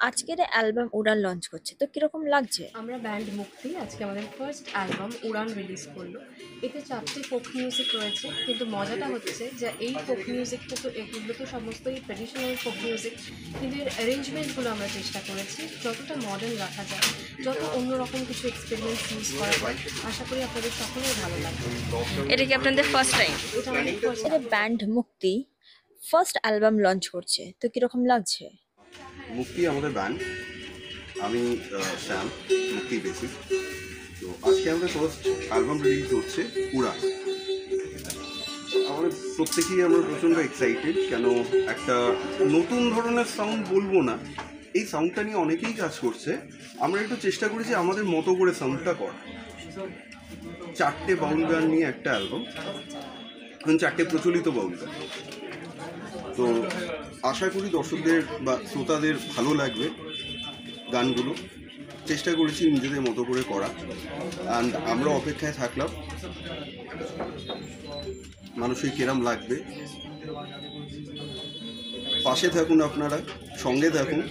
আজকের অ্যালবাম উড়ান লঞ্চ করছে, তো কিরকম লাগছে? আমরা ব্যান্ড মুক্তি আজকে আমাদের ফার্স্ট অ্যালবাম উড়ান রিলিজ করলো। এতে 4টে ফোক মিউজিক রয়েছে, কিন্তু মজাটা হচ্ছে যে এই ফোক মিউজিকটা তো এগুলো তো সমস্তই ট্র্যাডিশনাল ফোক মিউজিক, কিন্তু এর অ্যারেঞ্জমেন্টগুলো আমরা চেষ্টা করেছি যতটা মডার্ন রাখা যায়, যত অন্যরকম কিছু এক্সপেরিমেন্টস ইউজ করা যায়। আশা করি আপনাদের সকলের ভালো লাগবে। এটা কি আপনাদের ফার্স্ট টাইম? এটা আমাদের ফার্স্ট। এটা ব্যান্ড মুক্তি ফার্স্ট অ্যালবাম লঞ্চ করছে, তো কিরকম লাগছে? মুক্তি আমাদের ব্যান্ড। আমি শ্যাম, মুক্তি বেসিক। তো আজকে আমাদের ফার্স্ট অ্যালবাম রিলিজ হচ্ছে উড়ান। আমাদের প্রত্যেকেই আমরা প্রচণ্ড এক্সাইটেড, কেন একটা নতুন ধরনের সাউন্ড বলবো না, এই সাউন্ডটা নিয়ে অনেকেই কাজ করছে। আমরা একটু চেষ্টা করেছি আমাদের মতো করে সাউন্ডটা করা। 4টে বাউল গান নিয়ে একটা অ্যালবাম, এখন 4টে প্রচলিত বাউল গান। তো আশা করি দর্শকদের বা শ্রোতাদের ভালো লাগবে গানগুলো। চেষ্টা করেছি নিজেদের মতো করে করা, অ্যান্ড আমরা অপেক্ষায় থাকলাম মানুষের কেরাম লাগবে। পাশে থাকুন, আপনারা সঙ্গে থাকুন,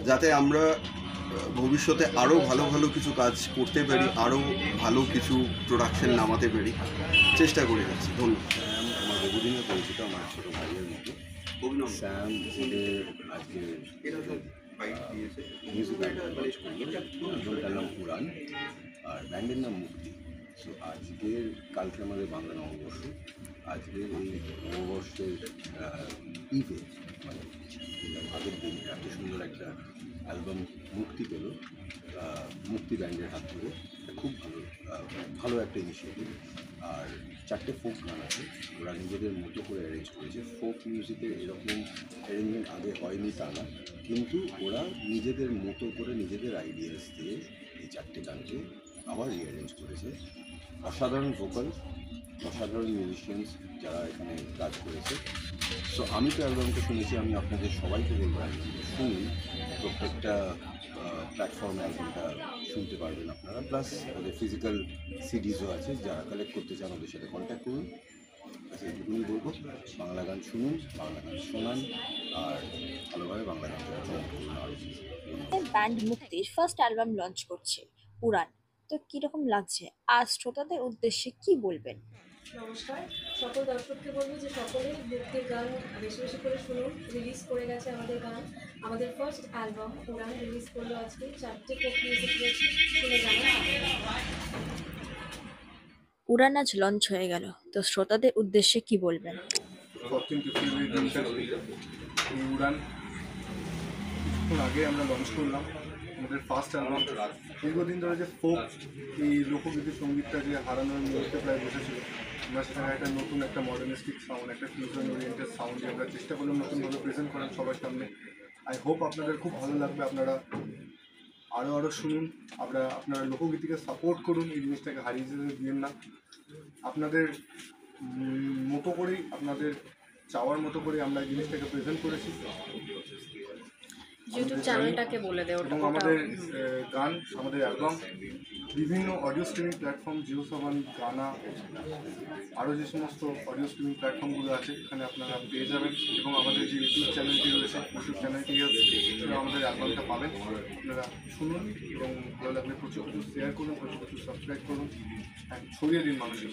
যাতে আমরা ভবিষ্যতে আরও ভালো ভালো কিছু কাজ করতে পারি, আরও ভালো কিছু প্রোডাকশন নামাতে পারি। চেষ্টা করে যাচ্ছি। ধন্যবাদ। আমার বহুদিনের পরিচিত, আমার ছোটো ভাইয়ের মতো অভিনন্দন। শ্যাম ওদের আজকে মিউজিক ব্যান্ড লঞ্চ করলো। অ্যালবামটার নাম উড়ান আর ব্যান্ডের নাম মুক্তি। সো আজকের কালকে আমাদের বাংলা নববর্ষ। আজকের এই নববর্ষের ইভে মানে আগের দিন এত সুন্দর একটা অ্যালবাম মুক্তি পেল মুক্তি ব্যান্ডের হাত ধরে। খুব ভালো ভালো একটা ইনিশিয়েটিভ। আর 4টে ফোক গান আছে, ওরা নিজেদের মতো করে অ্যারেঞ্জ করেছে। ফোক মিউজিকের এরকম অ্যারেঞ্জমেন্ট আগে হয়নি তা না, কিন্তু ওরা নিজেদের মতো করে নিজেদের আইডিয়াস দিয়ে এই 4টে গানকে আবার রিঅ্যারেঞ্জ করেছে। অসাধারণ ভোকাল, অসাধারণ মিউজিশিয়ানস যারা এখানে কাজ করেছে। সো আমি তো অ্যালবামটা শুনেছি, আমি আপনাদের সবাইকে বলবো অ্যালবামটা শুনুন। প্রত্যেকটা প্ল্যাটফর্মে অ্যালবামটা শুনতে পারবেন আপনারা। প্লাস ওদের ফিজিক্যাল সিডিজও আছে, যারা কালেক্ট করতে চান ওদের সাথে কন্ট্যাক্ট করুন। আচ্ছা, এটুকুনি বলবো, বাংলা গান শুনুন, বাংলা গান শোনান, আর ভালোভাবে বাংলা গানটা প্রমোট করুন আরও। ব্যান্ড মুক্তির ফার্স্ট অ্যালবাম লঞ্চ করছে উড়ান, তো কিরকম লাগছে? আর শ্রোতাদের উদ্দেশ্যে কি বলবেন? নমস্কার, সকল দর্শককে বলবো যে সকলেই মুক্তির গান বেশি বেশি করে শুনুন। রিলিজ করে গেছে আমাদের গান, আমাদের ফার্স্ট অ্যালবাম উড়ান রিলিজ করলো আজকে। 4টে ফোক মিউজিক রয়েছে, শুনে জানান। উড়ান আজ লঞ্চ হয়ে গেল, তো শ্রোতাদের উদ্দেশ্যে কি বলবেন? অত্যন্ত প্রিয় দিনটা এই উড়ান কিছুক্ষণ আগে আমরা লঞ্চ করলাম আমাদের ফার্স্ট অ্যালবাম। দীর্ঘদিন ধরে যে ফোক এই লোকগীতি সঙ্গীতটা যে হারানোর মুহূর্তে প্রায় বসেছিল, আমরা সেখানে একটা নতুন একটা মডার্নিস্টিক সাউন্ড, একটা ফিউশন ওরিয়েন্টেড সাউন্ড আমরা চেষ্টা করলাম নতুনভাবে প্রেজেন্ট করার সবার সামনে। আই হোপ আপনাদের খুব ভালো লাগবে। আপনারা আরও শুনুন, আপনারা লোকগীতিকে সাপোর্ট করুন, এই জিনিসটাকে হারিয়ে যেতে দিন না। আপনাদের মতো করেই, আপনাদের চাওয়ার মতো করে আমরা এই জিনিসটাকে প্রেজেন্ট করেছি। ইউটিউব চ্যানেলটাকে বলে দেয় এবং আমাদের গান, আমাদের অ্যালবাম বিভিন্ন অডিও স্ট্রিমিং প্ল্যাটফর্ম, জিও সাবন, গানা, আরও যে সমস্ত অডিও স্ট্রিমিং প্ল্যাটফর্মগুলো আছে এখানে আপনারা পেয়ে যাবেন। এবং আমাদের যে ইউটিউব চ্যানেলটি রয়েছে, ইউটিউব চ্যানেলটি আমাদের অ্যালবামটা পাবেন। আপনারা শুনুন এবং ভালো লাগলে প্রচুর প্রচুর শেয়ার করুন, প্রচুর প্রচুর সাবস্ক্রাইব করুন, ছড়িয়ে দিন মানুষের।